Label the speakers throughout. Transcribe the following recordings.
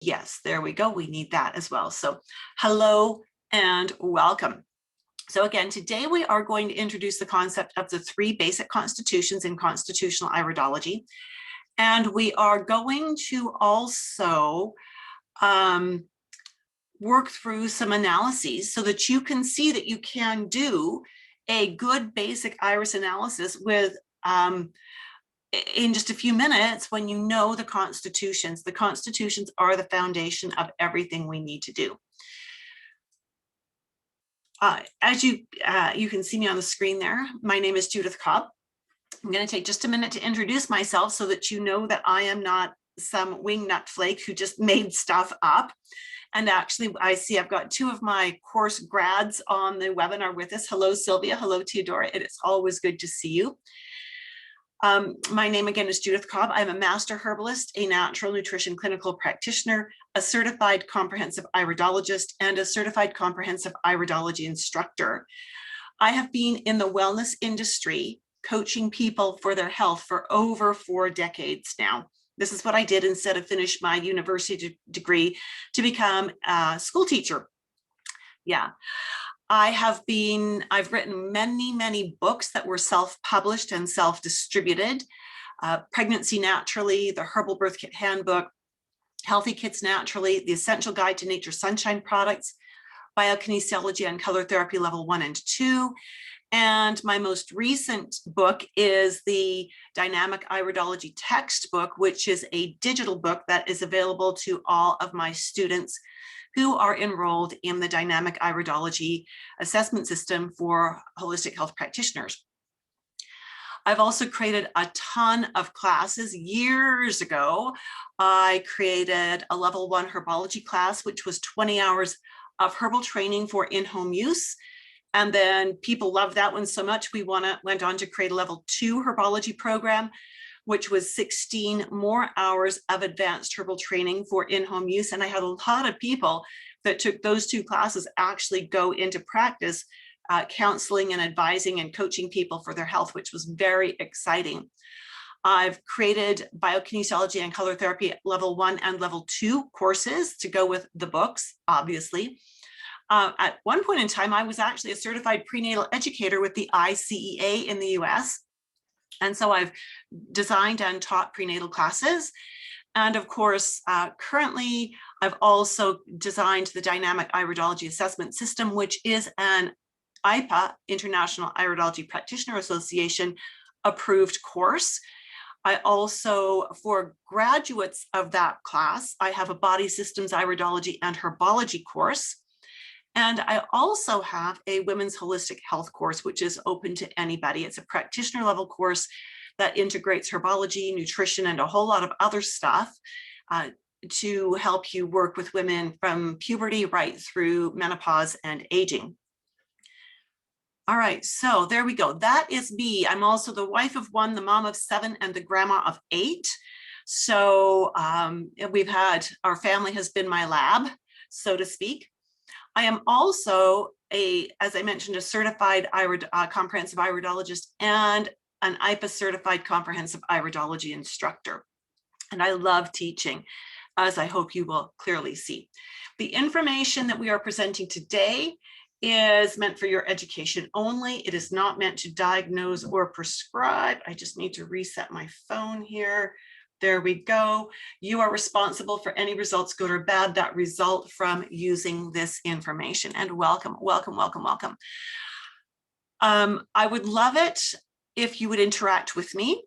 Speaker 1: Yes, there we go. We need that as well. So hello and welcome. So again, today we are going to introduce the concept of the 3 basic constitutions in constitutional iridology. And we are going to also work through some analyses so that you can see that you can do a good basic iris analysis with in just a few minutes when you know the constitutions. The constitutions are the foundation of everything we need to do. As you can see me on the screen there, my name is Judith Cobb. I'm going to take just a minute to introduce myself so that you know that I am not some wingnut flake who just made stuff up. And actually, I see I've got 2 of my course grads on the webinar with us. Hello, Sylvia. Hello, Theodora. It is always good to see you. My name again is Judith Cobb. I'm a master herbalist, a natural nutrition clinical practitioner, a certified comprehensive iridologist, and a certified comprehensive iridology instructor. I have been in the wellness industry coaching people for their health for over 4 decades now. This is what I did instead of finish my university degree to become a school teacher. Yeah. I've written many books that were self-published and self-distributed. Pregnancy Naturally, the Herbal Birth Kit Handbook, Healthy Kids Naturally, The Essential Guide to Nature Sunshine Products, Biokinesiology and Color Therapy Level 1 and 2. And my most recent book is the Dynamic Iridology textbook, which is a digital book that is available to all of my students who are enrolled in the Dynamic Iridology assessment system for holistic health practitioners. I've also created a ton of classes. Years ago, I created a level 1 herbology class, which was 20 hours of herbal training for in-home use. And then people loved that one so much, we went on to create a level 2 herbology program, which was 16 more hours of advanced herbal training for in-home use. And I had a lot of people that took those 2 classes actually go into practice, counseling and advising and coaching people for their health, which was very exciting. I've created biokinesiology and color therapy level 1 and level 2 courses to go with the books, obviously. At one point in time, I was actually a certified prenatal educator with the ICEA in the US. And so I've designed and taught prenatal classes. And of course, currently, I've also designed the Dynamic Iridology Assessment System, which is an IPA, International Iridology Practitioner Association, approved course. I also, for graduates of that class, I have a Body Systems Iridology and Herbology course. And I also have a women's holistic health course, which is open to anybody. It's a practitioner level course that integrates herbology, nutrition, and a whole lot of other stuff to help you work with women from puberty right through menopause and aging. All right, so there we go. That is me. I'm also the wife of 1, the mom of 7, and the grandma of 8. So our family has been my lab, so to speak. I am also as I mentioned, a certified comprehensive iridologist and an IPA certified comprehensive iridology instructor. And I love teaching, as I hope you will clearly see. The information that we are presenting today is meant for your education only. It is not meant to diagnose or prescribe. I just need to reset my phone here. There we go. You are responsible for any results, good or bad, that result from using this information. And welcome, welcome, welcome, welcome. I would love it if you would interact with me.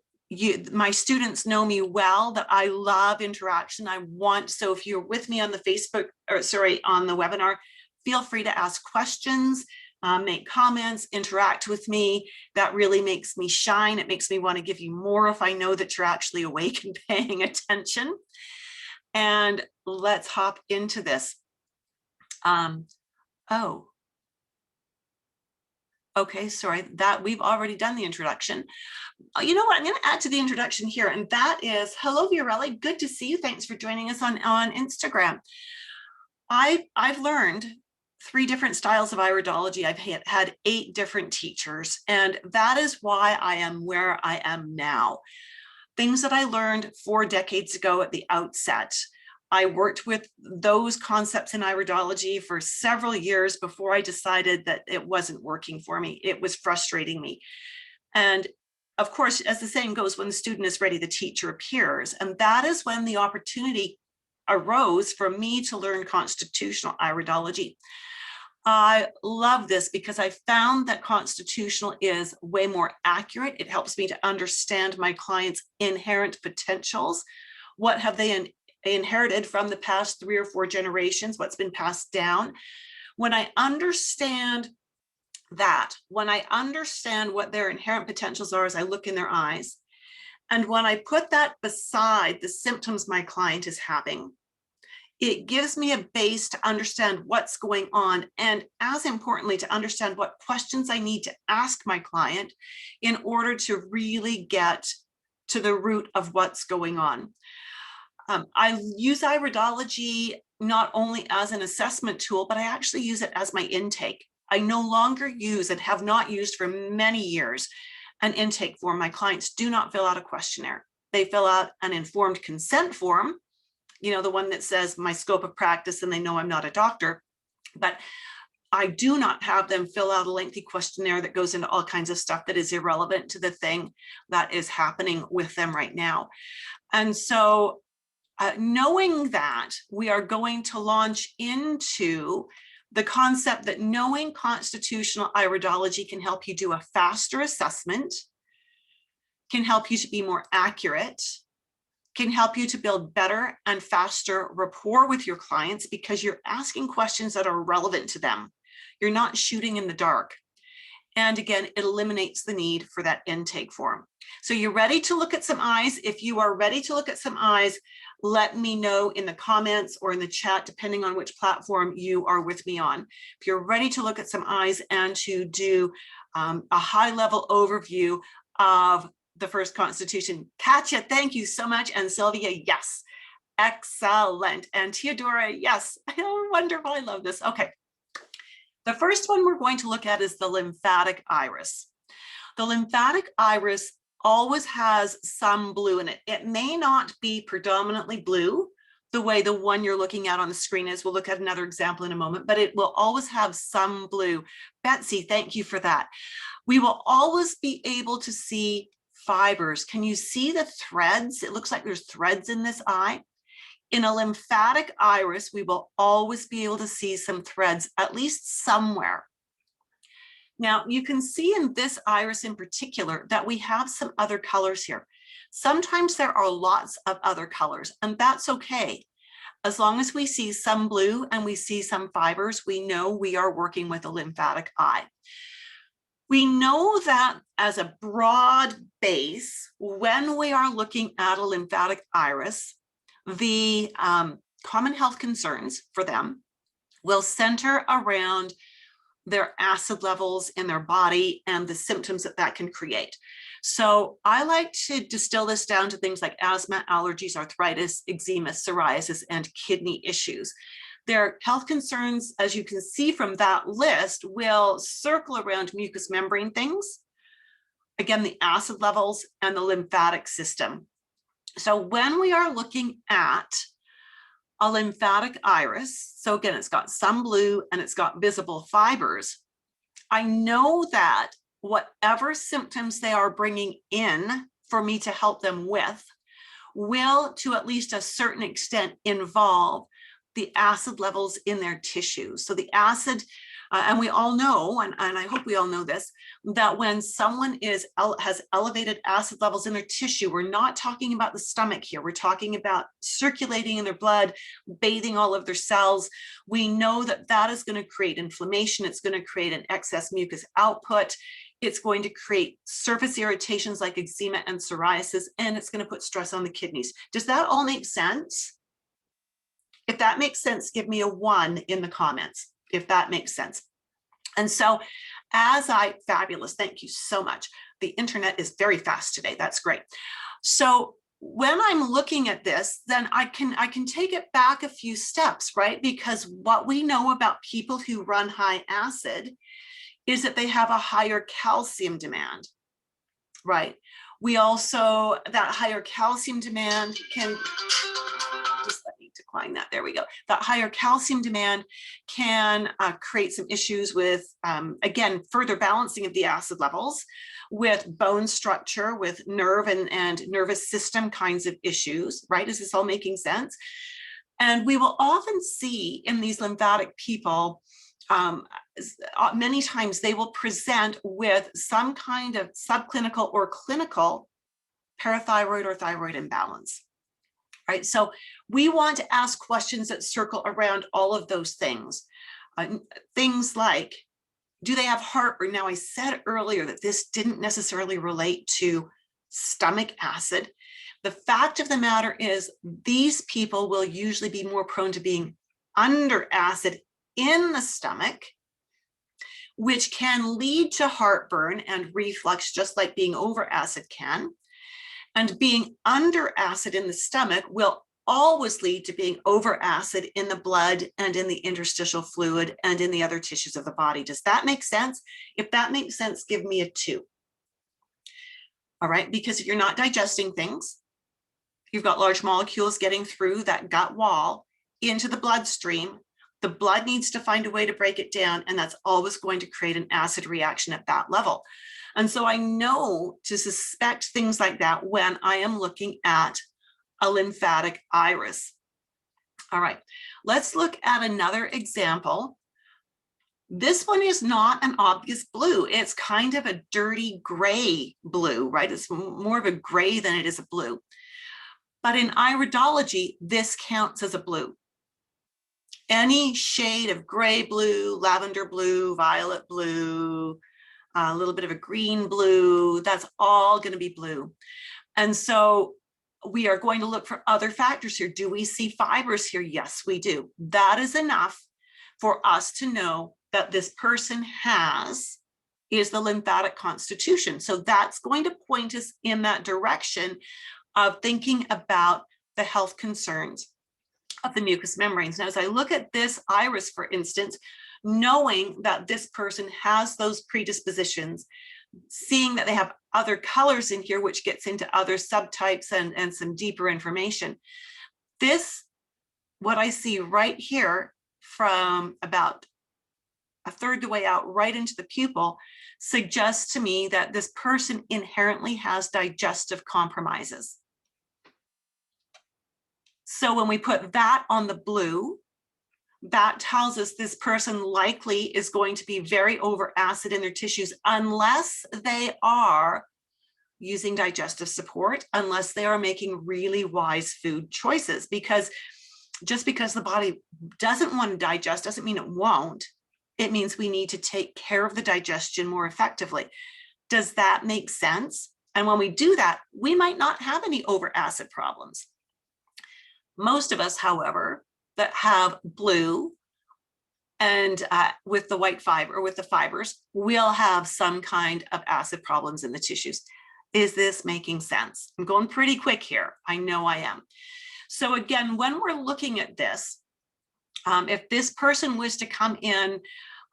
Speaker 1: My students know me well, that I love interaction. So if you're with me on the on the webinar, feel free to ask questions, make comments, interact with me. That really makes me shine. It makes me want to give you more if I know that you're actually awake and paying attention. And let's hop into this. Okay, sorry, that we've already done the introduction. You know what, I'm going to add to the introduction here, and that is, hello, Viorelli, good to see you. Thanks for joining us on Instagram. I've learned 3 different styles of iridology. I've had 8 different teachers, and that is why I am where I am now. Things that I learned 4 decades ago at the outset, I worked with those concepts in iridology for several years before I decided that it wasn't working for me. It was frustrating me. And of course, as the saying goes, when the student is ready, the teacher appears. And that is when the opportunity arose for me to learn constitutional iridology. I love this because I found that constitutional is way more accurate. It helps me to understand my clients' inherent potentials. What have they inherited from the past 3 or 4 generations? What's been passed down? When I understand that, when I understand what their inherent potentials are as I look in their eyes, and when I put that beside the symptoms my client is having, it gives me a base to understand what's going on, and as importantly, to understand what questions I need to ask my client in order to really get to the root of what's going on. I use iridology not only as an assessment tool, but I actually use it as my intake. I no longer use and have not used for many years an intake form. My clients do not fill out a questionnaire. They fill out an informed consent form, you know, the one that says my scope of practice, and they know I'm not a doctor, but I do not have them fill out a lengthy questionnaire that goes into all kinds of stuff that is irrelevant to the thing that is happening with them right now. And so knowing that, we are going to launch into the concept that knowing constitutional iridology can help you do a faster assessment, can help you to be more accurate, can help you to build better and faster rapport with your clients because you're asking questions that are relevant to them. You're not shooting in the dark. And again, it eliminates the need for that intake form. So you're ready to look at some eyes. If you are ready to look at some eyes, let me know in the comments or in the chat, depending on which platform you are with me on. If you're ready to look at some eyes and to do a high-level overview of the first constitution. Katya, thank you so much. And Sylvia, yes, excellent. And Theodora, yes, oh, wonderful, I love this. Okay, the first one we're going to look at is the lymphatic iris. The lymphatic iris always has some blue in it. It may not be predominantly blue the way the one you're looking at on the screen is. We'll look at another example in a moment, but it will always have some blue. Betsy, thank you for that. We will always be able to see fibers. Can you see the threads? It looks like there's threads in this eye. In a lymphatic iris, we will always be able to see some threads, at least somewhere. Now, you can see in this iris in particular that we have some other colors here. Sometimes there are lots of other colors, and that's okay. As long as we see some blue and we see some fibers, we know we are working with a lymphatic eye. We know that as a broad base, when we are looking at a lymphatic iris, the common health concerns for them will center around their acid levels in their body and the symptoms that that can create. So I like to distill this down to things like asthma, allergies, arthritis, eczema, psoriasis, and kidney issues. Their health concerns, as you can see from that list, will circle around mucous membrane things, again, the acid levels and the lymphatic system. So when we are looking at a lymphatic iris, so again, it's got some blue and it's got visible fibers, I know that whatever symptoms they are bringing in for me to help them with will, to at least a certain extent, involve the acid levels in their tissues. So the acid, and we all know, and I hope we all know this, that when someone has elevated acid levels in their tissue, we're not talking about the stomach here. We're talking about circulating in their blood, bathing all of their cells. We know that that is going to create inflammation. It's going to create an excess mucus output. It's going to create surface irritations like eczema and psoriasis, and it's going to put stress on the kidneys. Does that all make sense? If that makes sense, give me a 1 in the comments, if that makes sense. And so fabulous, thank you so much. The internet is very fast today, that's great. So when I'm looking at this, then I can take it back a few steps, right? Because what we know about people who run high acid is that they have a higher calcium demand, right? We also, that higher calcium demand can, just let me to multiplying that. There we go. That higher calcium demand can create some issues with, again, further balancing of the acid levels, with bone structure, with nerve and nervous system kinds of issues, right? Is this all making sense? And we will often see in these lymphatic people, many times they will present with some kind of subclinical or clinical parathyroid or thyroid imbalance, right? So we want to ask questions that circle around all of those things. Things like, do they have heartburn? Now, I said earlier that this didn't necessarily relate to stomach acid. The fact of the matter is these people will usually be more prone to being under acid in the stomach, which can lead to heartburn and reflux, just like being over acid can. And being under acid in the stomach will always lead to being over acid in the blood and in the interstitial fluid and in the other tissues of the body. Does that make sense? If that makes sense, give me a 2. All right, because if you're not digesting things, you've got large molecules getting through that gut wall into the bloodstream. The blood needs to find a way to break it down, and that's always going to create an acid reaction at that level. And so I know to suspect things like that when I am looking at a lymphatic iris. All right, let's look at another example. This one is not an obvious blue. It's kind of a dirty gray blue, right? It's more of a gray than it is a blue. But in iridology, this counts as a blue. Any shade of gray blue, lavender blue, violet blue, a little bit of a green blue, that's all going to be blue. And so we are going to look for other factors here. Do we see fibers here? Yes, we do. That is enough for us to know that this person is the lymphatic constitution. So that's going to point us in that direction of thinking about the health concerns of the mucous membranes. Now, as I look at this iris, for instance, knowing that this person has those predispositions, seeing that they have other colors in here, which gets into other subtypes and some deeper information. This, what I see right here from about a third the way out right into the pupil, suggests to me that this person inherently has digestive compromises. So when we put that on the blue, that tells us this person likely is going to be very over acid in their tissues unless they are using digestive support, unless they are making really wise food choices. Because just because the body doesn't want to digest doesn't mean it won't. It means we need to take care of the digestion more effectively. Does that make sense? And when we do that, we might not have any over acid problems. Most of us, however, that have blue and with the white fiber, with the fibers, will have some kind of acid problems in the tissues. Is this making sense? I'm going pretty quick here. I know I am. So again, when we're looking at this, if this person was to come in,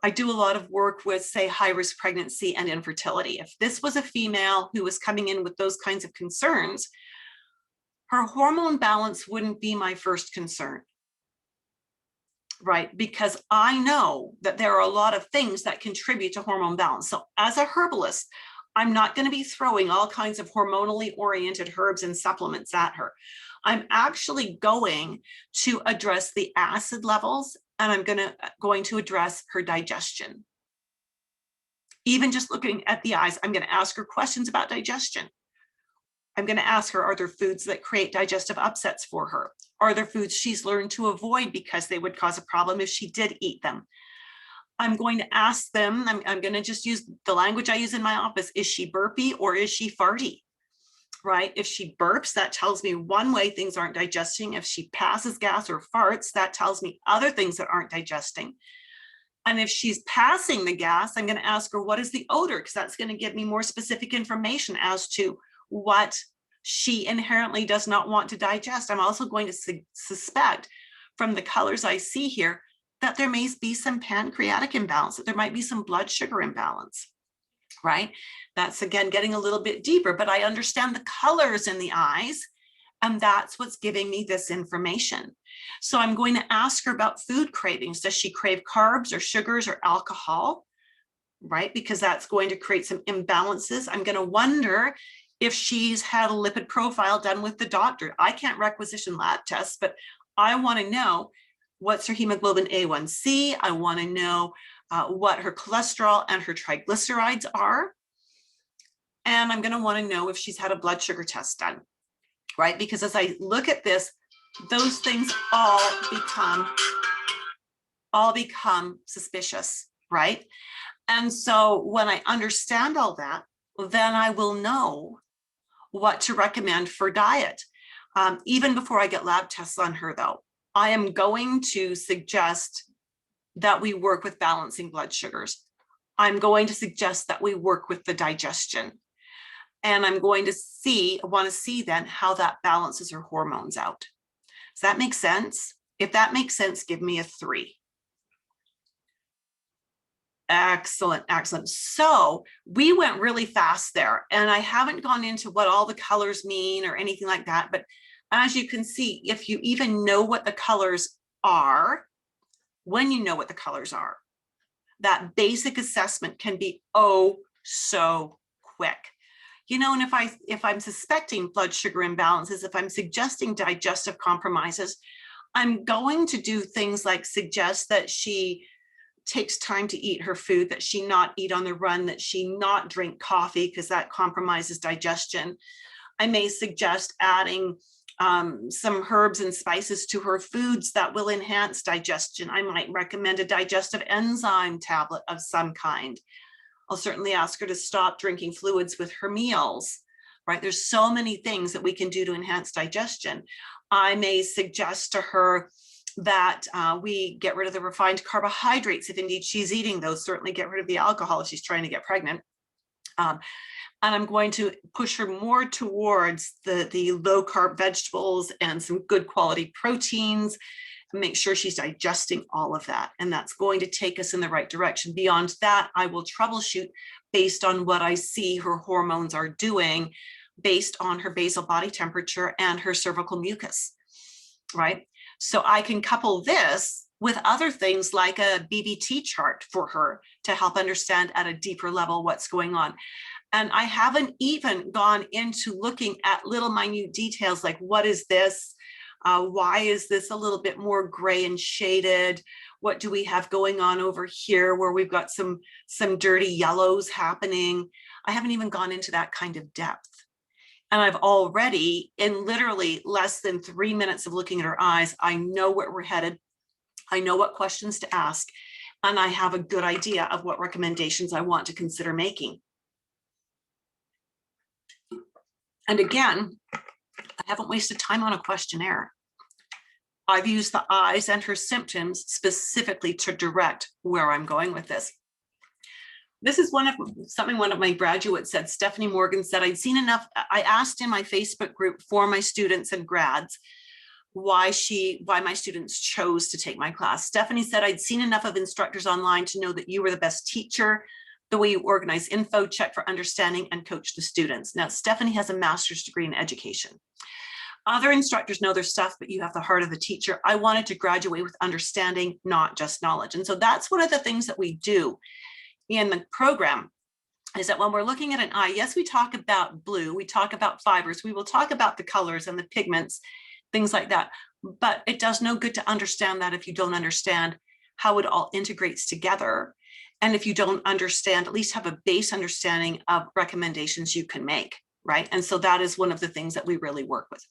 Speaker 1: I do a lot of work with, say, high-risk pregnancy and infertility. If this was a female who was coming in with those kinds of concerns, her hormone balance wouldn't be my first concern, right? Because I know that there are a lot of things that contribute to hormone balance. So as a herbalist, I'm not going to be throwing all kinds of hormonally oriented herbs and supplements at her. I'm actually going to address the acid levels, and I'm going to address her digestion. Even just looking at the eyes, I'm going to ask her questions about digestion. I'm going to ask her, are there foods that create digestive upsets for her? Are there foods she's learned to avoid because they would cause a problem if she did eat them? I'm going to ask them, I'm going to just use the language I use in my office. Is she burpy or is she farty? Right? If she burps, that tells me one way things aren't digesting. If she passes gas or farts, that tells me other things that aren't digesting. And if she's passing the gas, I'm going to ask her, what is the odor? Because that's going to give me more specific information as to what she inherently does not want to digest. I'm also going to suspect from the colors I see here that there may be some pancreatic imbalance, that there might be some blood sugar imbalance, right? That's again getting a little bit deeper, but I understand the colors in the eyes And that's what's giving me this information. So I'm going to ask her about food cravings. Does she crave carbs or sugars or alcohol? Right? Because that's going to create some imbalances. I'm going to wonder if she's had a lipid profile done with the doctor. I can't requisition lab tests, but I want to know what's her hemoglobin A1C. I want to know what her cholesterol and her triglycerides are. And I'm going to want to know if she's had a blood sugar test done, right? Because as I look at this, those things all become suspicious, right? And so when I understand all that, then I will know what to recommend for diet. Even before I get lab tests on her, though, I am going to suggest that we work with balancing blood sugars. I'm going to suggest that we work with the digestion. And I'm going to want to see then how that balances her hormones out. Does that make sense? If that makes sense, give me a 3. Excellent, excellent. So we went really fast there, and I haven't gone into what all the colors mean or anything like that. But as you can see, if you even know what the colors are, when you know what the colors are, that basic assessment can be oh so quick. You know, and if I'm suspecting blood sugar imbalances, if I'm suggesting digestive compromises, I'm going to do things like suggest that she takes time to eat her food, that she not eat on the run, that she not drink coffee because that compromises digestion. I may suggest adding some herbs and spices to her foods that will enhance digestion. I might recommend a digestive enzyme tablet of some kind. I'll certainly ask her to stop drinking fluids with her meals, right? There's so many things that we can do to enhance digestion. I may suggest to her that we get rid of the refined carbohydrates if indeed she's eating those, certainly get rid of the alcohol if she's trying to get pregnant. And I'm going to push her more towards the low carb vegetables and some good quality proteins, and make sure she's digesting all of that. And that's going to take us in the right direction. Beyond that, I will troubleshoot based on what I see her hormones are doing, based on her basal body temperature and her cervical mucus, right? So I can couple this with other things like a BBT chart for her to help understand at a deeper level what's going on. And I haven't even gone into looking at little minute details like, what is this? Why is this a little bit more gray and shaded? What do we have going on over here where we've got some dirty yellows happening? I haven't even gone into that kind of depth. And I've already, in literally less than 3 minutes of looking at her eyes, I know where we're headed. I know what questions to ask, and I have a good idea of what recommendations I want to consider making. And again, I haven't wasted time on a questionnaire. I've used the eyes and her symptoms specifically to direct where I'm going with this. This is something one of my graduates said. Stephanie Morgan said, I'd seen enough. I asked in my Facebook group for my students and grads why my students chose to take my class. Stephanie said, I'd seen enough of instructors online to know that you were the best teacher, the way you organize info, check for understanding, and coach the students. Now, Stephanie has a master's degree in education. Other instructors know their stuff, but you have the heart of the teacher. I wanted to graduate with understanding, not just knowledge. And so that's one of the things that we do in the program, is that when we're looking at an eye, yes, we talk about blue, we talk about fibers, we will talk about the colors and the pigments, things like that. But it does no good to understand that if you don't understand how it all integrates together. And if you don't understand, at least have a base understanding of recommendations you can make, right? And so that is one of the things that we really work with.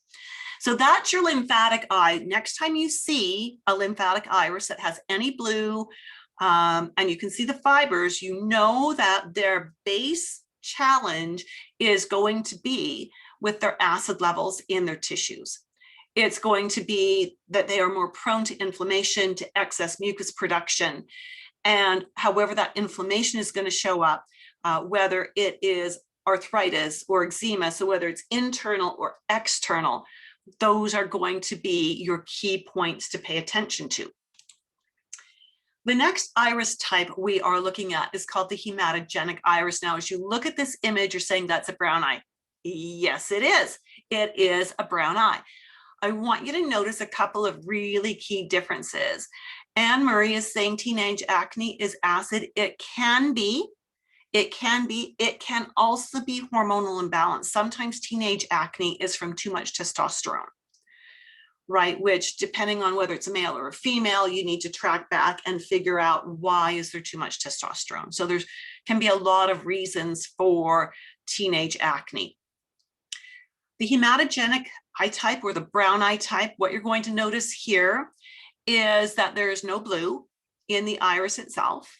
Speaker 1: So that's your lymphatic eye. Next time you see a lymphatic iris that has any blue, and you can see the fibers, you know that their base challenge is going to be with their acid levels in their tissues. It's going to be that they are more prone to inflammation, to excess mucus production. And however that inflammation is going to show up, whether it is arthritis or eczema, so whether it's internal or external, those are going to be your key points to pay attention to. The next iris type we are looking at is called the hematogenic iris. Now, as you look at this image, you're saying that's a brown eye. Yes, it is. it is a brown eye. I want you to notice a couple of really key differences. Anne Murray is saying teenage acne is acid. It can be. It can also be hormonal imbalance. Sometimes teenage acne is from too much testosterone, right? Which, depending on whether it's a male or a female, you need to track back and figure out why is there too much testosterone. So there can be a lot of reasons for teenage acne. The hematogenic eye type, or the brown eye type, what you're going to notice here is that there is no blue in the iris itself.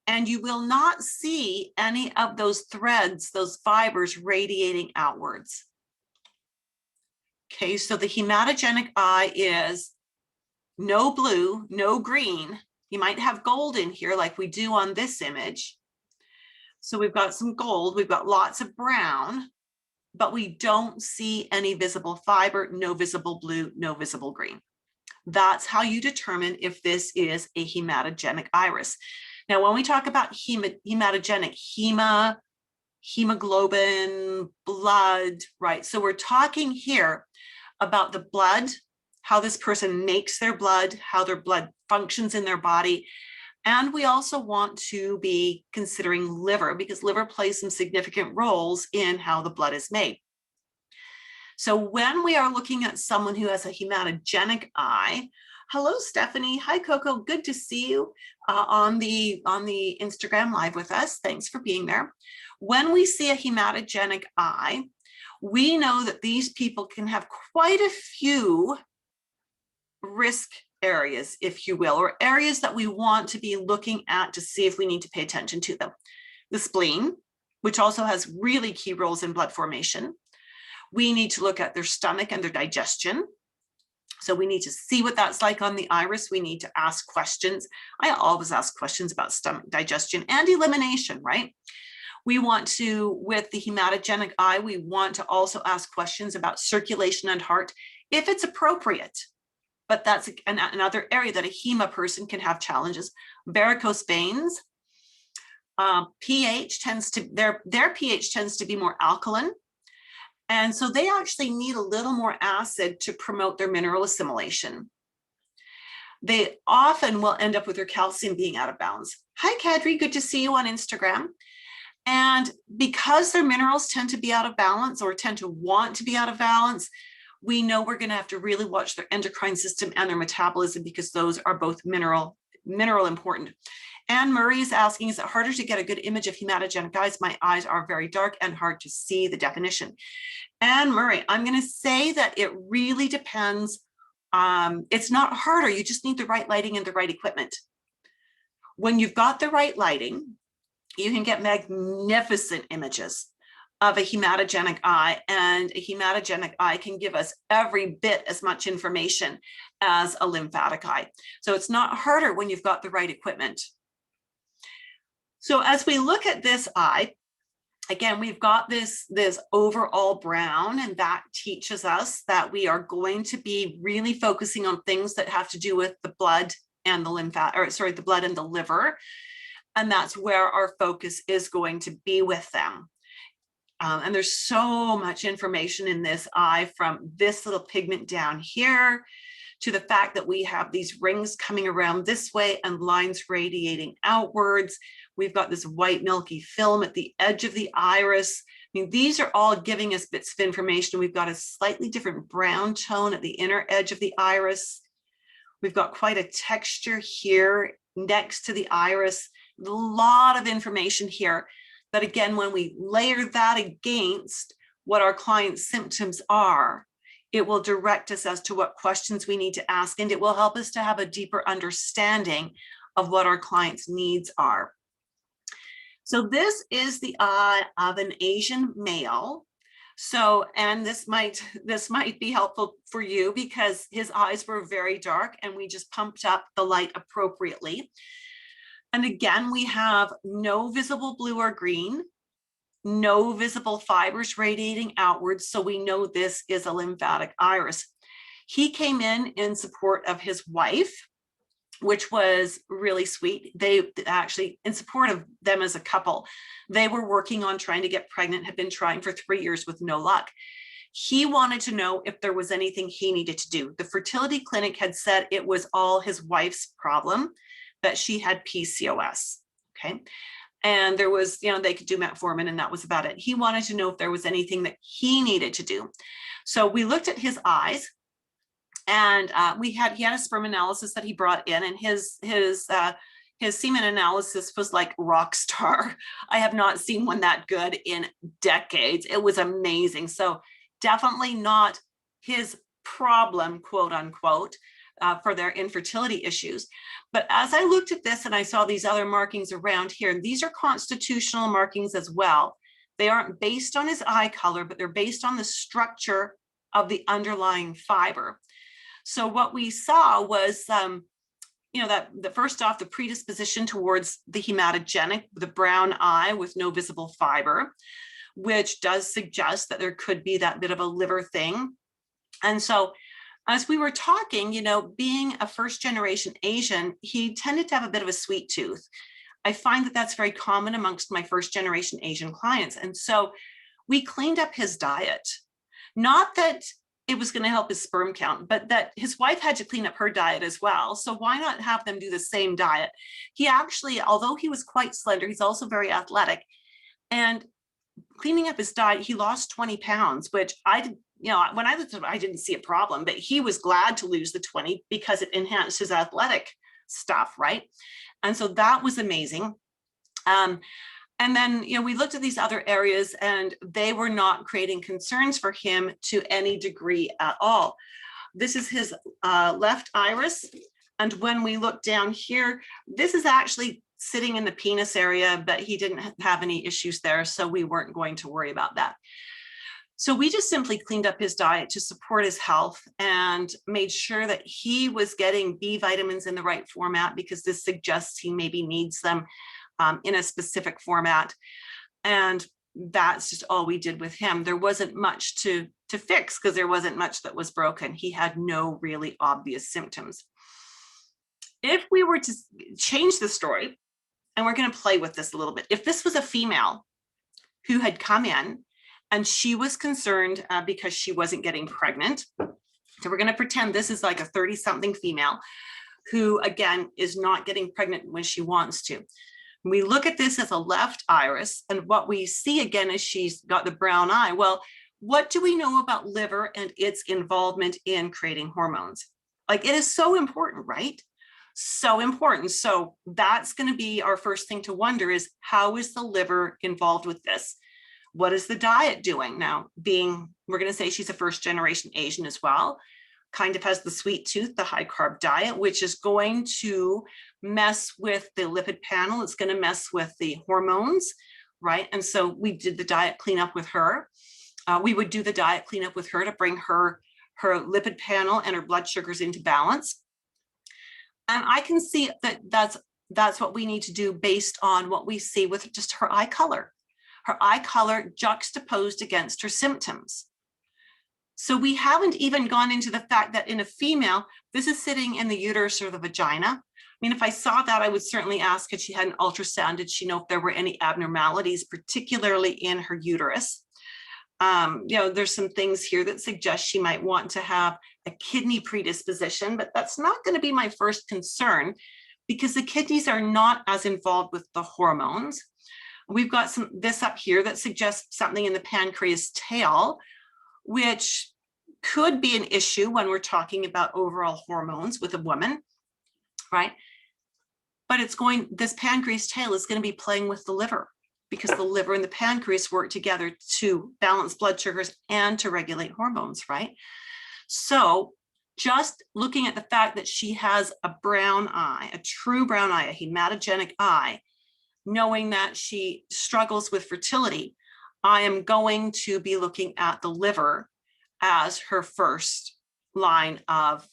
Speaker 1: And you will not see any of those threads, those fibers radiating outwards. Okay, so the hematogenic eye is no blue, no green. You might have gold in here like we do on this image. So we've got some gold, we've got lots of brown, but we don't see any visible fiber, no visible blue, no visible green. That's how you determine if this is a hematogenic iris. Now, when we talk about hematogenic, hemoglobin, blood, right? So we're talking here about the blood, how this person makes their blood, how their blood functions in their body. And we also want to be considering liver, because liver plays some significant roles in how the blood is made. So when we are looking at someone who has a hematogenic eye, hello, Stephanie. Hi, Coco. Good to see you on the Instagram live with us. Thanks for being there. When we see a hematogenic eye, we know that these people can have quite a few risk areas, if you will, or areas that we want to be looking at to see if we need to pay attention to them. The spleen, which also has really key roles in blood formation. We need to look at their stomach and their digestion. So we need to see what that's like on the iris. We need to ask questions. I always ask questions about stomach, digestion, and elimination, right? We want to, with the hematogenic eye, we want to also ask questions about circulation and heart, if it's appropriate. But that's another area that a hema person can have challenges. Varicose veins, pH tends to, their pH tends to be more alkaline. And so they actually need a little more acid to promote their mineral assimilation. They often will end up with their calcium being out of balance. Hi, Kadri, good to see you on Instagram. And because their minerals tend to be out of balance, or tend to want to be out of balance, we know we're going to have to really watch their endocrine system and their metabolism, because those are both mineral important. Anne Murray is asking, is it harder to get a good image of hematogenic eyes? My eyes are very dark and hard to see the definition. Anne Murray, I'm going to say that it really depends. It's not harder. You just need the right lighting and the right equipment. When you've got the right lighting, you can get magnificent images of a hematogenic eye, and a hematogenic eye can give us every bit as much information as a lymphatic eye. So it's not harder when you've got the right equipment. So as we look at this eye, again, we've got this overall brown, and that teaches us that we are going to be really focusing on things that have to do with the blood and the the blood and the liver. And that's where our focus is going to be with them. And there's so much information in this eye, from this little pigment down here to the fact that we have these rings coming around this way and lines radiating outwards. We've got this white milky film at the edge of the iris. I mean, these are all giving us bits of information. We've got a slightly different brown tone at the inner edge of the iris. We've got quite a texture here next to the iris. A lot of information here. But again, when we layer that against what our client's symptoms are, it will direct us as to what questions we need to ask, and it will help us to have a deeper understanding of what our client's needs are. So this is the eye of an Asian male. So, and this might be helpful for you, because his eyes were very dark and we just pumped up the light appropriately. And again, we have no visible blue or green, no visible fibers radiating outwards. So we know this is a lymphatic iris. He came in support of his wife. which was really sweet. They actually, in support of them as a couple, they were working on trying to get pregnant, had been trying for 3 years with no luck. He wanted to know if there was anything he needed to do. The fertility clinic had said it was all his wife's problem, that she had PCOS, okay? And there was, they could do metformin and that was about it. He wanted to know if there was anything that he needed to do. So we looked at his eyes, and he had a sperm analysis that he brought in, and his semen analysis was like rock star. I have not seen one that good in decades. It was amazing. So definitely not his problem, quote unquote, for their infertility issues. But as I looked at this and I saw these other markings around here, and these are constitutional markings as well. They aren't based on his eye color, but they're based on the structure of the underlying fiber. So what we saw was, that the first off, the predisposition towards the hematogenic, the brown eye with no visible fiber, which does suggest that there could be that bit of a liver thing. And so as we were talking, being a first generation Asian, he tended to have a bit of a sweet tooth. I find that that's very common amongst my first generation Asian clients. And so we cleaned up his diet. Not that it was going to help his sperm count, but that his wife had to clean up her diet as well. So why not have them do the same diet? He actually, although he was quite slender, he's also very athletic. And cleaning up his diet, he lost 20 pounds, which when I looked at him, I didn't see a problem, but he was glad to lose the 20 because it enhanced his athletic stuff, right? And so that was amazing. And then, we looked at these other areas and they were not creating concerns for him to any degree at all. This is his left iris. And when we look down here, this is actually sitting in the penis area, but he didn't have any issues there. So we weren't going to worry about that. So we just simply cleaned up his diet to support his health and made sure that he was getting B vitamins in the right format, because this suggests he maybe needs them in a specific format. And that's just all we did with him. There wasn't much to fix because there wasn't much that was broken. He had no really obvious symptoms. If we were to change the story, and we're going to play with this a little bit, if this was a female who had come in and she was concerned because she wasn't getting pregnant, so we're going to pretend this is like a 30-something female who, again, is not getting pregnant when she wants to. We look at this as a left iris, and what we see again is she's got the brown eye. Well, what do we know about liver and its involvement in creating hormones? Like, it is so important, right? So important. So that's going to be our first thing to wonder is, how is the liver involved with this? What is the diet doing? Now, we're going to say she's a first generation Asian as well, kind of has the sweet tooth, the high carb diet, which is going to mess with the lipid panel. It's going to mess with the hormones, right? And so we did the diet cleanup with her. We would do the diet cleanup with her to bring her lipid panel and her blood sugars into balance. And I can see that that's what we need to do based on what we see with just her eye color. Her eye color juxtaposed against her symptoms. So we haven't even gone into the fact that in a female, this is sitting in the uterus or the vagina. I mean, if I saw that, I would certainly ask, had she had an ultrasound, did she know if there were any abnormalities, particularly in her uterus? There's some things here that suggest she might want to have a kidney predisposition, but that's not going to be my first concern because the kidneys are not as involved with the hormones. We've got this up here that suggests something in the pancreas tail, which could be an issue when we're talking about overall hormones with a woman, right? But this pancreas tail is going to be playing with the liver, because the liver and the pancreas work together to balance blood sugars and to regulate hormones, right? So just looking at the fact that she has a brown eye, a true brown eye, a hematogenic eye, knowing that she struggles with fertility, I am going to be looking at the liver as her first line of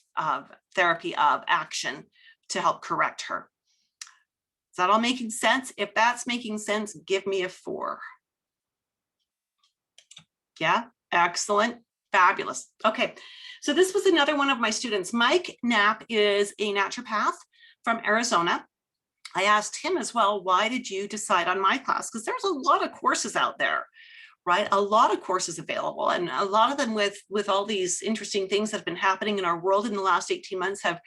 Speaker 1: therapy of action to help correct her. Is that all making sense? If that's making sense, give me a 4. Yeah, excellent, fabulous. Okay, so this was another one of my students. Mike Knapp is a naturopath from Arizona. I asked him as well, why did you decide on my class? Because there's a lot of courses out there, right? A lot of courses available, and a lot of them with all these interesting things that have been happening in our world in the last 18 months have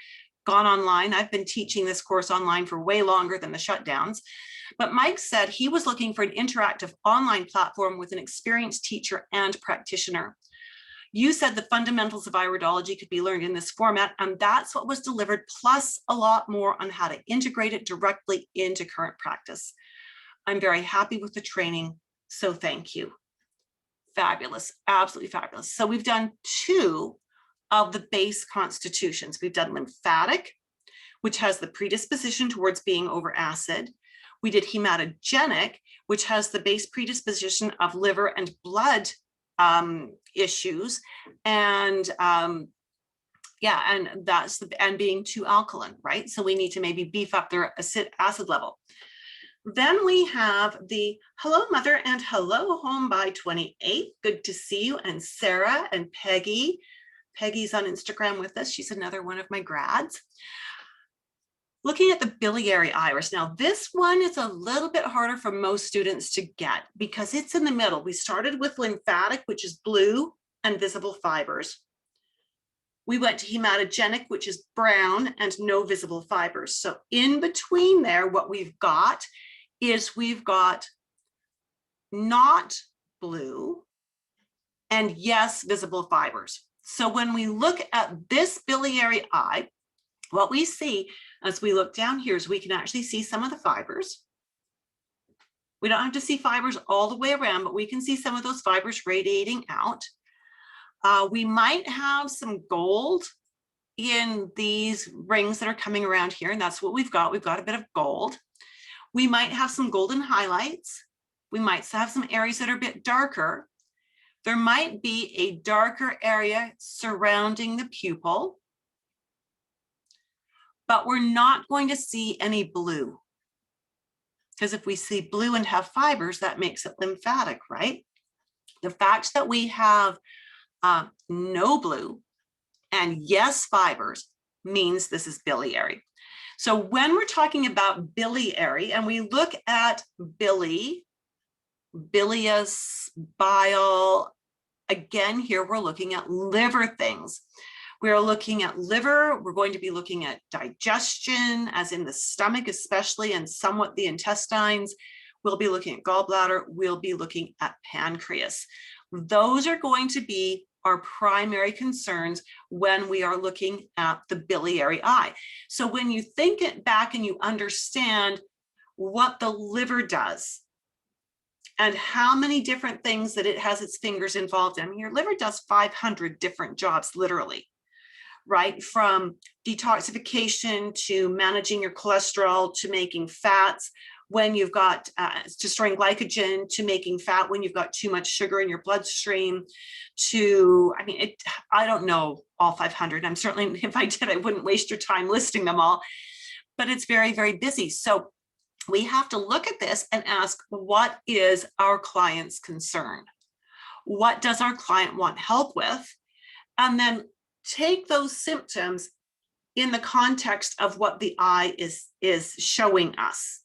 Speaker 1: gone online. I've been teaching this course online for way longer than the shutdowns. But Mike said he was looking for an interactive online platform with an experienced teacher and practitioner. You said the fundamentals of iridology could be learned in this format, and that's what was delivered, plus a lot more on how to integrate it directly into current practice. I'm very happy with the training, so thank you. Fabulous, absolutely fabulous. So we've done 2 of the base constitutions. We've done lymphatic, which has the predisposition towards being over acid. We did hematogenic, which has the base predisposition of liver and blood issues, and yeah, and that's and being too alkaline, right? So we need to maybe beef up their acid level. Then we have the hello mother and hello home by 28. Good to see you. And Sarah and Peggy. Peggy's on Instagram with us. She's another one of my grads. Looking at the biliary iris. Now, this one is a little bit harder for most students to get because it's in the middle. We started with lymphatic, which is blue and visible fibers. We went to hematogenic, which is brown and no visible fibers. So in between there, what we've got is we've got not blue and yes, visible fibers. So when we look at this biliary eye, what we see as we look down here is we can actually see some of the fibers. We don't have to see fibers all the way around, but we can see some of those fibers radiating out. We might have some gold in these rings that are coming around here, and that's what we've got. We've got a bit of gold. We might have some golden highlights. We might have some areas that are a bit darker. There might be a darker area surrounding the pupil, but we're not going to see any blue. Because if we see blue and have fibers, that makes it lymphatic, right? The fact that we have no blue and yes fibers means this is biliary. So when we're talking about biliary and we look at bilious, bile, again, here we're looking at liver things. We're looking at liver, we're going to be looking at digestion, as in the stomach especially, and somewhat the intestines. We'll be looking at gallbladder, we'll be looking at pancreas. Those are going to be our primary concerns when we are looking at the biliary eye. So when you think it back and you understand what the liver does and how many different things that it has its fingers involved in, your liver does 500 different jobs, literally, right? From detoxification to managing your cholesterol to making fats when you've got to storing glycogen, to making fat when you've got too much sugar in your bloodstream, to, I mean, I don't know all 500. I'm certainly, if I did, I wouldn't waste your time listing them all, but it's very, very busy. So we have to look at this and ask, what is our client's concern? What does our client want help with? And then take those symptoms in the context of what the eye is showing us,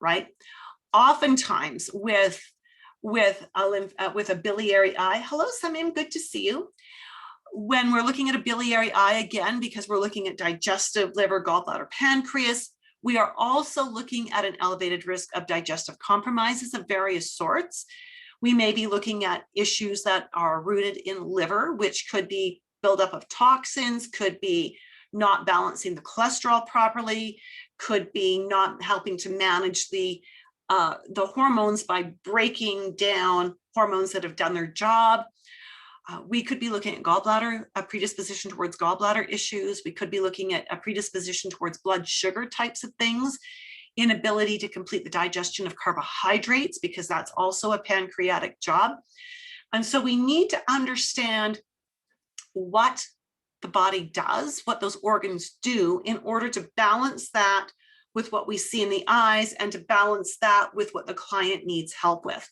Speaker 1: right? Oftentimes with a biliary eye, hello Samim, good to see you. When we're looking at a biliary eye, again, because we're looking at digestive, liver, gallbladder, pancreas, we are also looking at an elevated risk of digestive compromises of various sorts. We may be looking at issues that are rooted in liver, which could be buildup of toxins, could be not balancing the cholesterol properly, could be not helping to manage the hormones by breaking down hormones that have done their job. We could be looking at gallbladder, a predisposition towards gallbladder issues. We could be looking at a predisposition towards blood sugar types of things, inability to complete the digestion of carbohydrates, because that's also a pancreatic job. And so we need to understand what the body does, what those organs do, in order to balance that with what we see in the eyes and to balance that with what the client needs help with.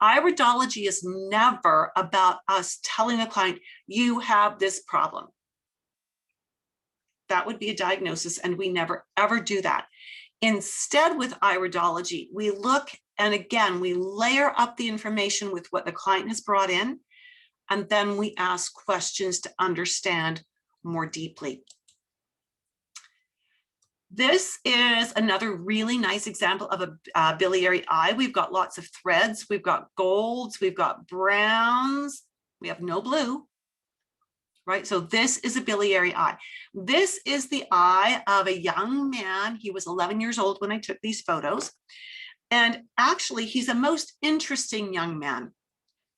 Speaker 1: Iridology is never about us telling the client, you have this problem. that would be a diagnosis, and we never ever do that. Instead, with iridology, we look, and again, we layer up the information with what the client has brought in, and then we ask questions to understand more deeply. This is another really nice example of a biliary eye. We've got lots of threads, we've got golds, we've got browns, we have no blue, right? So this is a biliary eye. This is the eye of a young man. He was 11 years old when I took these photos. And actually, he's a most interesting young man.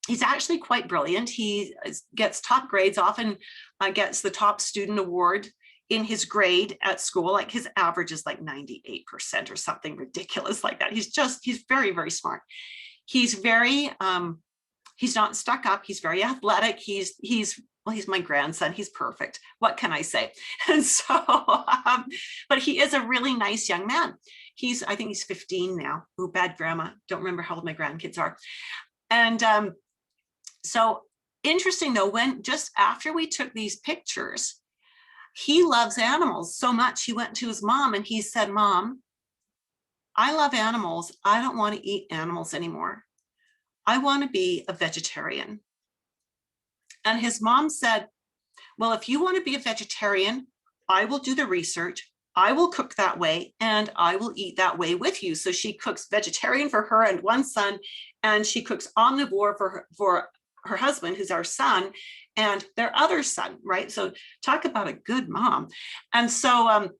Speaker 1: He's actually quite brilliant. He gets top grades, often gets the top student award in his grade at school. Like his average is like 98% or something ridiculous like that. He's very, very smart. He's very, he's not stuck up. He's very athletic. He's my grandson. He's perfect. What can I say? And so, but he is a really nice young man. I think he's 15 now. Oh, bad grandma. Don't remember how old my grandkids are. And so interesting though, when just after we took these pictures, he loves animals so much. He went to his mom and he said, "Mom, I love animals. I don't want to eat animals anymore. I want to be a vegetarian." And his mom said, "Well, if you want to be a vegetarian, I will do the research. I will cook that way and I will eat that way with you." So she cooks vegetarian for her and one son, and she cooks omnivore for her husband, who's our son, and their other son, right? So talk about a good mom. And so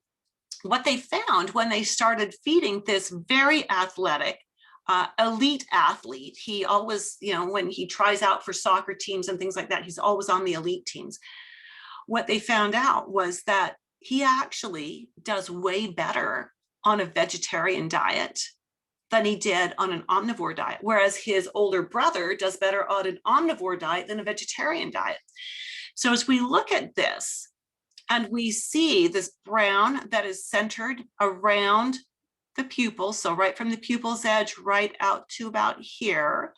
Speaker 1: what they found when they started feeding this very athletic, elite athlete, he always, when he tries out for soccer teams and things like that, he's always on the elite teams. What they found out was that he actually does way better on a vegetarian diet than he did on an omnivore diet, whereas his older brother does better on an omnivore diet than a vegetarian diet. So as we look at this and we see this brown that is centered around the pupil, so right from the pupil's edge right out to about here,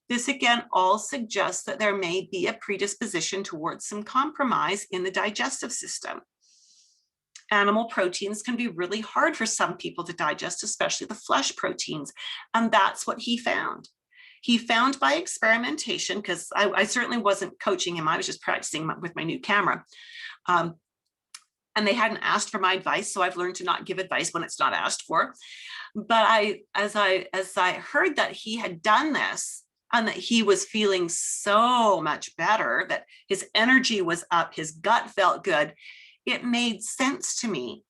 Speaker 1: this again all suggests that there may be a predisposition towards some compromise in the digestive system. Animal proteins can be really hard for some people to digest, especially the flesh proteins. And that's what he found. He found by experimentation, because I certainly wasn't coaching him, I was just practicing with my new camera. And they hadn't asked for my advice, so I've learned to not give advice when it's not asked for. But as I heard that he had done this and that he was feeling so much better, that his energy was up, his gut felt good, it made sense to me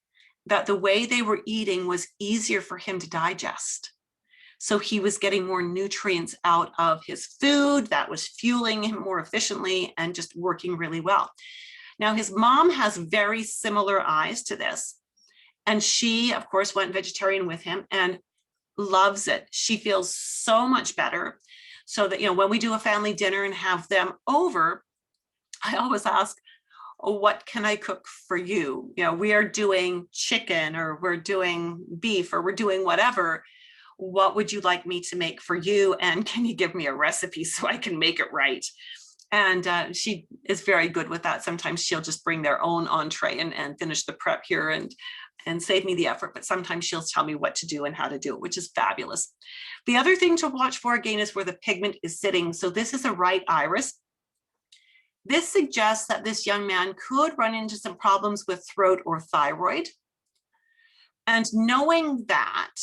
Speaker 1: that the way they were eating was easier for him to digest. So he was getting more nutrients out of his food that was fueling him more efficiently and just working really well. Now, his mom has very similar eyes to this. And she, of course, went vegetarian with him and loves it. She feels so much better. So that, when we do a family dinner and have them over, I always ask, "What can I cook for you? We are doing chicken or we're doing beef or we're doing whatever. What would you like me to make for you? And can you give me a recipe so I can make it right?" And she is very good with that. Sometimes she'll just bring their own entree and finish the prep here and save me the effort. But sometimes she'll tell me what to do and how to do it, which is fabulous. The other thing to watch for, again, is where the pigment is sitting. So this is a right iris. This suggests that this young man could run into some problems with throat or thyroid. And knowing that,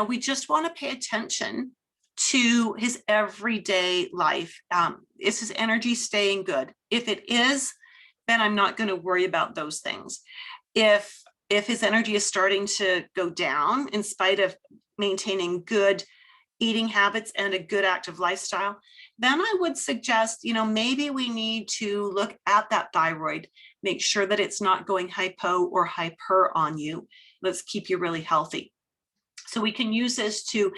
Speaker 1: we just want to pay attention to his everyday life. Is his energy staying good? If it is, then I'm not going to worry about those things. If his energy is starting to go down in spite of maintaining good eating habits and a good active lifestyle, then I would suggest, maybe we need to look at that thyroid, make sure that it's not going hypo or hyper on you. Let's keep you really healthy. So we can use this to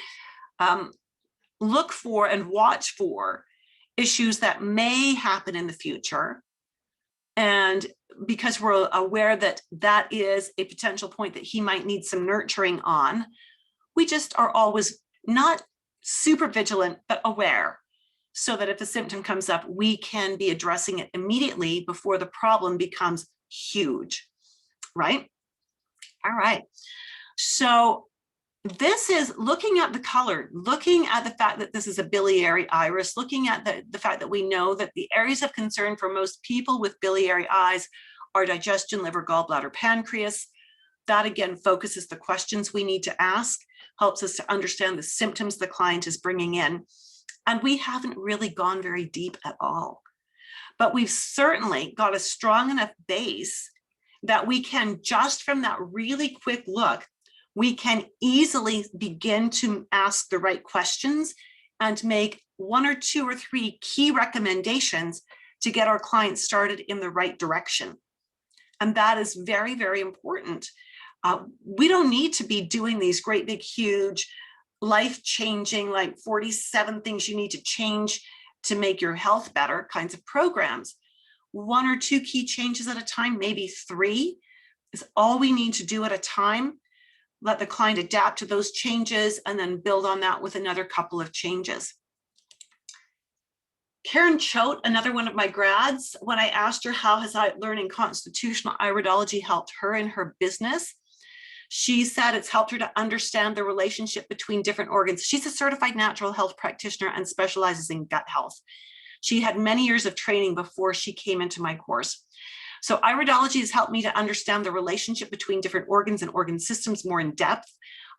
Speaker 1: look for and watch for issues that may happen in the future. And because we're aware that that is a potential point that he might need some nurturing on, we just are always not super vigilant, but aware, so that if a symptom comes up, we can be addressing it immediately before the problem becomes huge, right? All right. So this is looking at the color, looking at the fact that this is a biliary iris, looking at the fact that we know that the areas of concern for most people with biliary eyes are digestion, liver, gallbladder, pancreas. That again focuses the questions we need to ask, helps us to understand the symptoms the client is bringing in. And we haven't really gone very deep at all. But we've certainly got a strong enough base that we can, just from that really quick look, we can easily begin to ask the right questions and make 1 or 2 or 3 key recommendations to get our clients started in the right direction. And that is very, very important. We don't need to be doing these great big huge life-changing, like 47 things you need to change to make your health better kinds of programs. 1 or 2 key changes at a time, maybe 3 is all we need to do at a time. Let the client adapt to those changes and then build on that with another couple of changes. Karen Choate, another one of my grads, when I asked her how has learning constitutional iridology helped her in her business, she said it's helped her to understand the relationship between different organs. She's a certified natural health practitioner and specializes in gut health. She had many years of training before she came into my course. So iridology has helped me to understand the relationship between different organs and organ systems more in depth.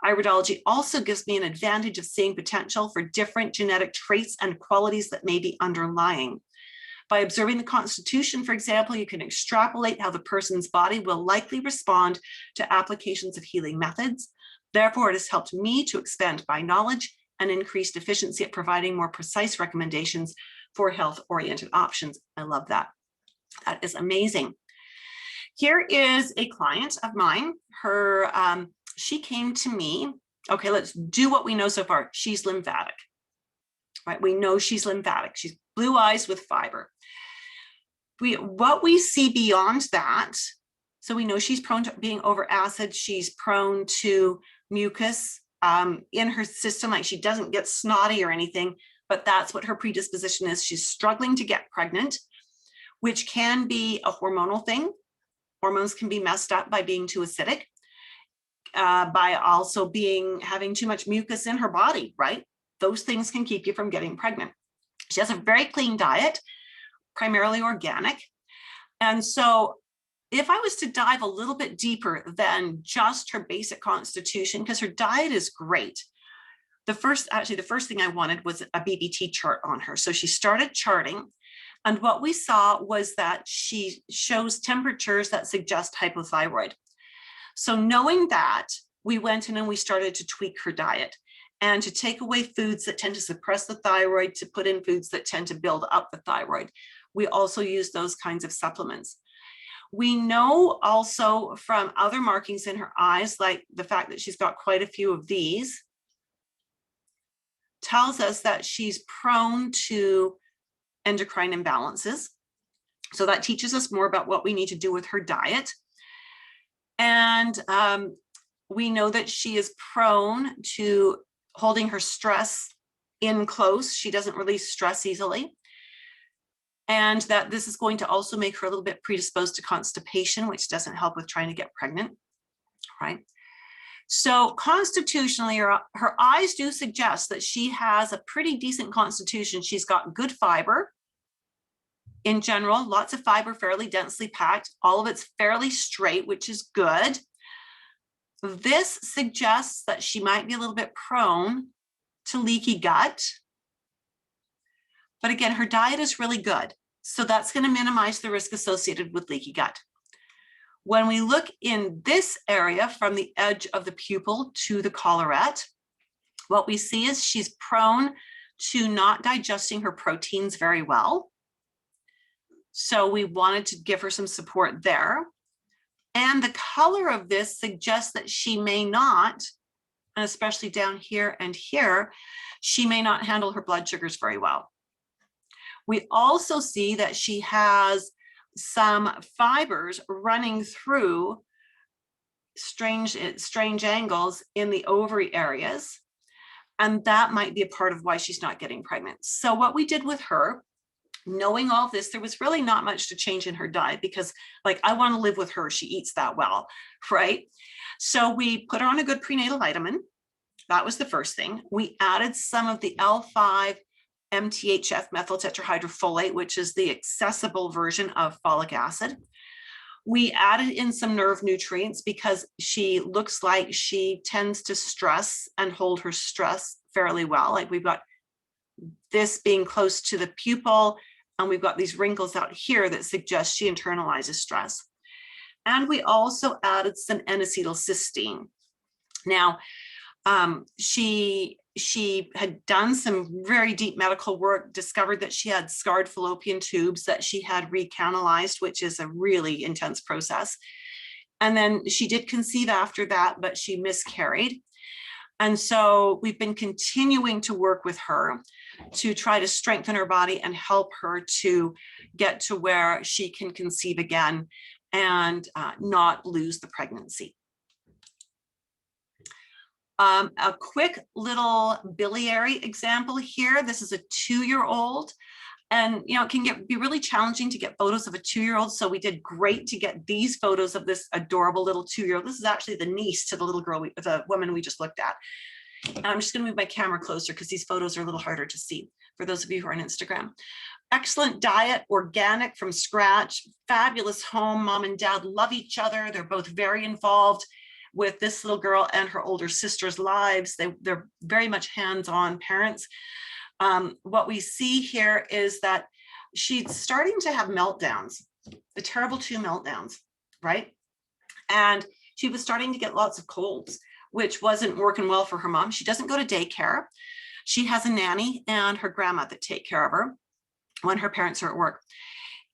Speaker 1: Iridology also gives me an advantage of seeing potential for different genetic traits and qualities that may be underlying. By observing the constitution, for example, you can extrapolate how the person's body will likely respond to applications of healing methods. Therefore, it has helped me to expand my knowledge and increased efficiency at providing more precise recommendations for health-oriented options. I love that. That is amazing. Here is a client of mine. She came to me. Okay, let's do what we know so far. She's lymphatic, right? We know she's lymphatic. She's blue eyes with fiber. What we see beyond that, so we know she's prone to being over acid. She's prone to mucus in her system, like she doesn't get snotty or anything, but that's what her predisposition is. She's struggling to get pregnant, which can be a hormonal thing. Hormones can be messed up by being too acidic, by also having too much mucus in her body, right? Those things can keep you from getting pregnant. She has a very clean diet, primarily organic. And so if I was to dive a little bit deeper than just her basic constitution, because her diet is great. The first thing I wanted was a BBT chart on her. So she started charting. And what we saw was that she shows temperatures that suggest hypothyroid. So knowing that, we went in and we started to tweak her diet and to take away foods that tend to suppress the thyroid, to put in foods that tend to build up the thyroid. We also use those kinds of supplements. We know also from other markings in her eyes, like the fact that she's got quite a few of these, tells us that she's prone to endocrine imbalances. So that teaches us more about what we need to do with her diet. And we know that she is prone to holding her stress in close. She doesn't release stress easily. And that this is going to also make her a little bit predisposed to constipation, which doesn't help with trying to get pregnant, right? So constitutionally, her eyes do suggest that she has a pretty decent constitution. She's got good fiber in general, lots of fiber, fairly densely packed. All of it's fairly straight, which is good. This suggests that she might be a little bit prone to leaky gut. But again, her diet is really good. So that's going to minimize the risk associated with leaky gut. When we look in this area from the edge of the pupil to the collarette, what we see is she's prone to not digesting her proteins very well. So we wanted to give her some support there. And the color of this suggests that she may not, and especially down here and here, she may not handle her blood sugars very well. We also see that she has some fibers running through strange angles in the ovary areas. And that might be a part of why she's not getting pregnant. So what we did with her Knowing all this, there was really not much to change in her diet because, like, I want to live with her. She eats that well, right? So we put her on a good prenatal vitamin. That was the first thing. We added some of the L5 MTHF methyl tetrahydrofolate, which is the accessible version of folic acid. We added in some nerve nutrients because she looks like she tends to stress and hold her stress fairly well. Like, we've got this being close to the pupil, and we've got these wrinkles out here that suggest she internalizes stress. And we also added some N-acetylcysteine. Now, she had done some very deep medical work, discovered that she had scarred fallopian tubes that she had recanalized, which is a really intense process. And then she did conceive after that, but she miscarried. And so we've been continuing to work with her to try to strengthen her body and help her to get to where she can conceive again and not lose the pregnancy. A quick little biliary example here. This is a 2-year-old. And, you know, it can be really challenging to get photos of a 2-year-old. So we did great to get these photos of this adorable little 2-year-old. This is actually the niece to the little girl, the woman we just looked at. And I'm just going to move my camera closer because these photos are a little harder to see for those of you who are on Instagram. Excellent diet, organic from scratch, fabulous home. Mom and dad love each other. They're both very involved with this little girl and her older sister's lives. They're very much hands-on parents. What we see here is that she's starting to have meltdowns, the terrible 2 meltdowns, right? And she was starting to get lots of colds, which wasn't working well for her mom. She doesn't go to daycare. She has a nanny and her grandma that take care of her when her parents are at work.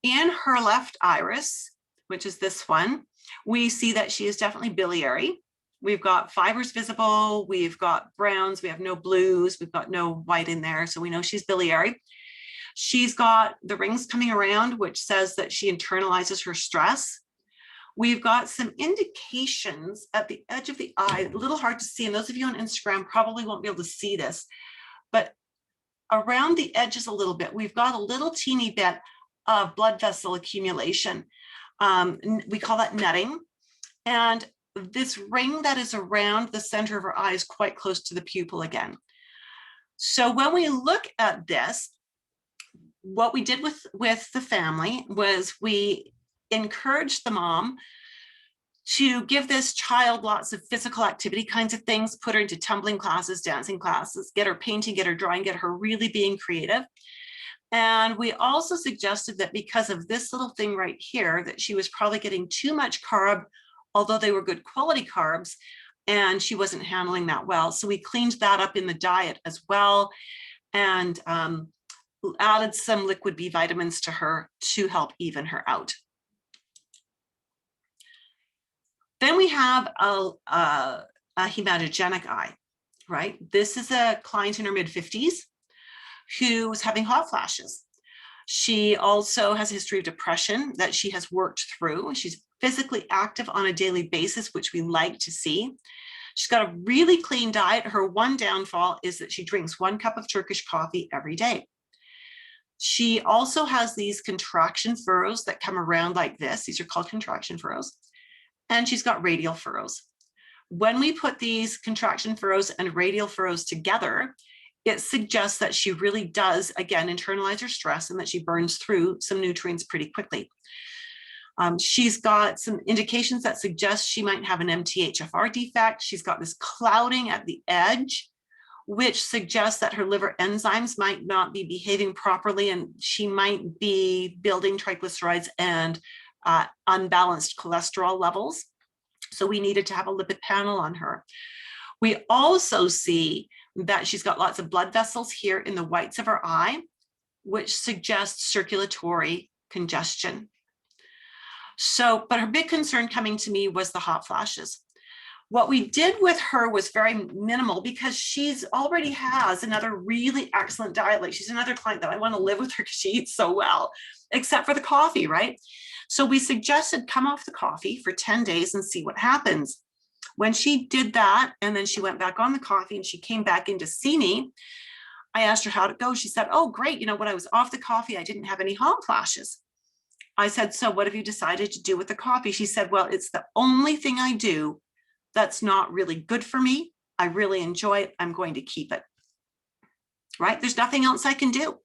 Speaker 1: In her left iris, which is this one, we see that she is definitely biliary. We've got fibers visible, we've got browns, we have no blues, we've got no white in there, so we know she's biliary. She's got the rings coming around, which says that she internalizes her stress. We've got some indications at the edge of the eye, a little hard to see, and those of you on Instagram probably won't be able to see this, but around the edges a little bit, we've got a little teeny bit of blood vessel accumulation. We call that netting. And this ring that is around the center of her eye is quite close to the pupil again. So when we look at this, what we did with the family was we encouraged the mom to give this child lots of physical activity kinds of things, put her into tumbling classes, dancing classes, get her painting, get her drawing, get her really being creative. And we also suggested that because of this little thing right here, that she was probably getting too much carb, although they were good quality carbs, and she wasn't handling that well. So we cleaned that up in the diet as well, and added some liquid B vitamins to her to help even her out. Then we have a hematogenic eye, right? This is a client in her mid-50s who was having hot flashes. She also has a history of depression that she has worked through. She's physically active on a daily basis, which we like to see. She's got a really clean diet. Her one downfall is that she drinks 1 cup of Turkish coffee every day. She also has these contraction furrows that come around like this. These are called contraction furrows. And she's got radial furrows. When we put these contraction furrows and radial furrows together, it suggests that she really does, again, internalize her stress and that she burns through some nutrients pretty quickly. She's got some indications that suggest she might have an MTHFR defect. She's got this clouding at the edge, which suggests that her liver enzymes might not be behaving properly, and she might be building triglycerides and unbalanced cholesterol levels. So we needed to have a lipid panel on her. We also see that she's got lots of blood vessels here in the whites of her eye, which suggests circulatory congestion. So, but her big concern coming to me was the hot flashes. What we did with her was very minimal because she's already has another really excellent diet. Like, she's another client that I want to live with her because she eats so well, except for the coffee, right? So we suggested come off the coffee for 10 days and see what happens. When she did that, and then she went back on the coffee and she came back in to see me, I asked her how it goes. She said, oh, great. You know, when I was off the coffee, I didn't have any hot flashes. I said, so what have you decided to do with the coffee? She said, well, it's the only thing I do that's not really good for me. I really enjoy it. I'm going to keep it. Right? There's nothing else I can do.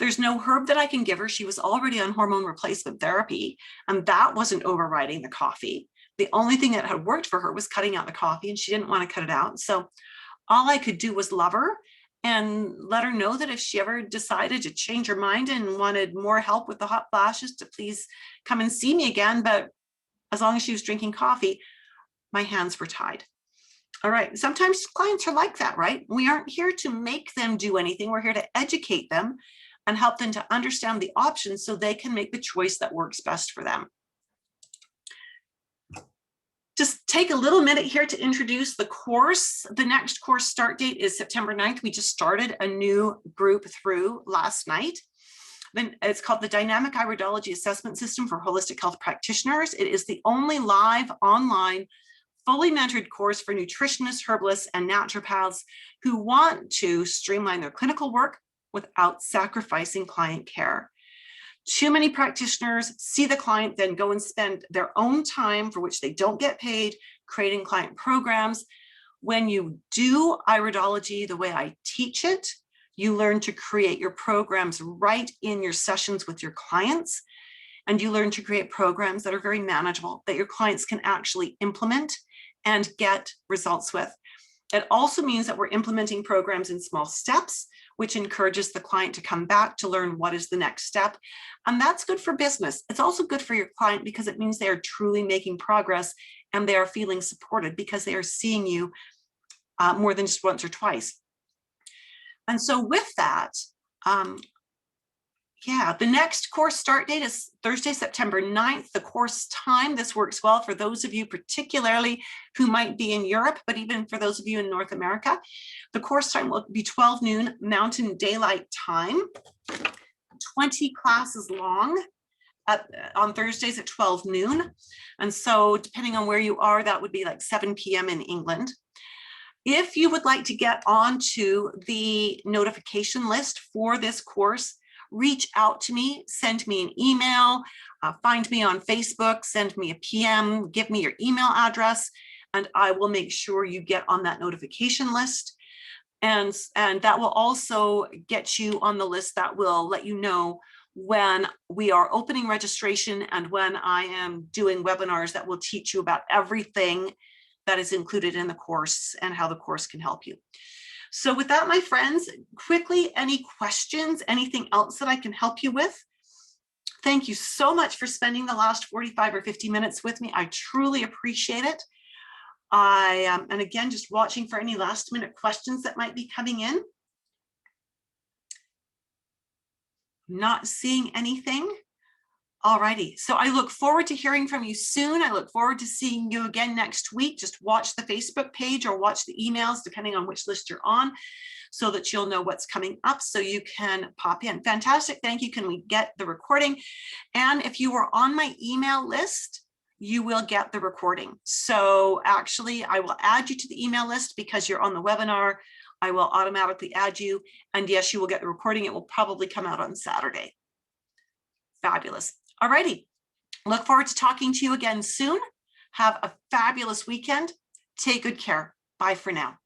Speaker 1: There's no herb that I can give her. She was already on hormone replacement therapy, and that wasn't overriding the coffee. The only thing that had worked for her was cutting out the coffee, and she didn't want to cut it out. So all I could do was love her and let her know that if she ever decided to change her mind and wanted more help with the hot flashes, to please come and see me again. But as long as she was drinking coffee, my hands were tied. All right. Sometimes clients are like that, right? We aren't here to make them do anything. We're here to educate them and help them to understand the options so they can make the choice that works best for them. Just take a little minute here to introduce the course. The next course start date is September 9th. We just started a new group through last night. Then it's called the Dynamic Iridology Assessment System for Holistic Health Practitioners. It is the only live online fully mentored course for nutritionists, herbalists, and naturopaths who want to streamline their clinical work without sacrificing client care. Too many practitioners see the client, then go and spend their own time for which they don't get paid creating client programs. When you do iridology the way I teach it, you learn to create your programs right in your sessions with your clients, and you learn to create programs that are very manageable, that your clients can actually implement and get results with. It also means that we're implementing programs in small steps, which encourages the client to come back to learn what is the next step. And that's good for business. It's also good for your client because it means they are truly making progress and they are feeling supported because they are seeing you more than just once or twice. And so with that, the next course start date is Thursday, September 9th. The course time, this works well for those of you particularly who might be in Europe, but even for those of you in North America. The course time will be 12 noon Mountain Daylight Time, 20 classes long on Thursdays at 12 noon. And so depending on where you are, that would be like 7 p.m. in England. If you would like to get onto the notification list for this course, reach out to me, send me an email, find me on Facebook, send me a PM, give me your email address, and I will make sure you get on that notification list. And that will also get you on the list that will let you know when we are opening registration and when I am doing webinars that will teach you about everything that is included in the course and how the course can help you. So with that, my friends, quickly, any questions, anything else that I can help you with? Thank you so much for spending the last 45 or 50 minutes with me. I truly appreciate it. And again, just watching for any last minute questions that might be coming in. Not seeing anything. Alrighty, so I look forward to hearing from you soon. I look forward to seeing you again next week. Just watch the Facebook page or watch the emails, depending on which list you're on, so that you'll know what's coming up so you can pop in. Fantastic, thank you. Can we get the recording? And if you were on my email list, you will get the recording. So actually, I will add you to the email list because you're on the webinar. I will automatically add you. And yes, you will get the recording. It will probably come out on Saturday. Fabulous. Alrighty, look forward to talking to you again soon. Have a fabulous weekend. Take good care. Bye for now.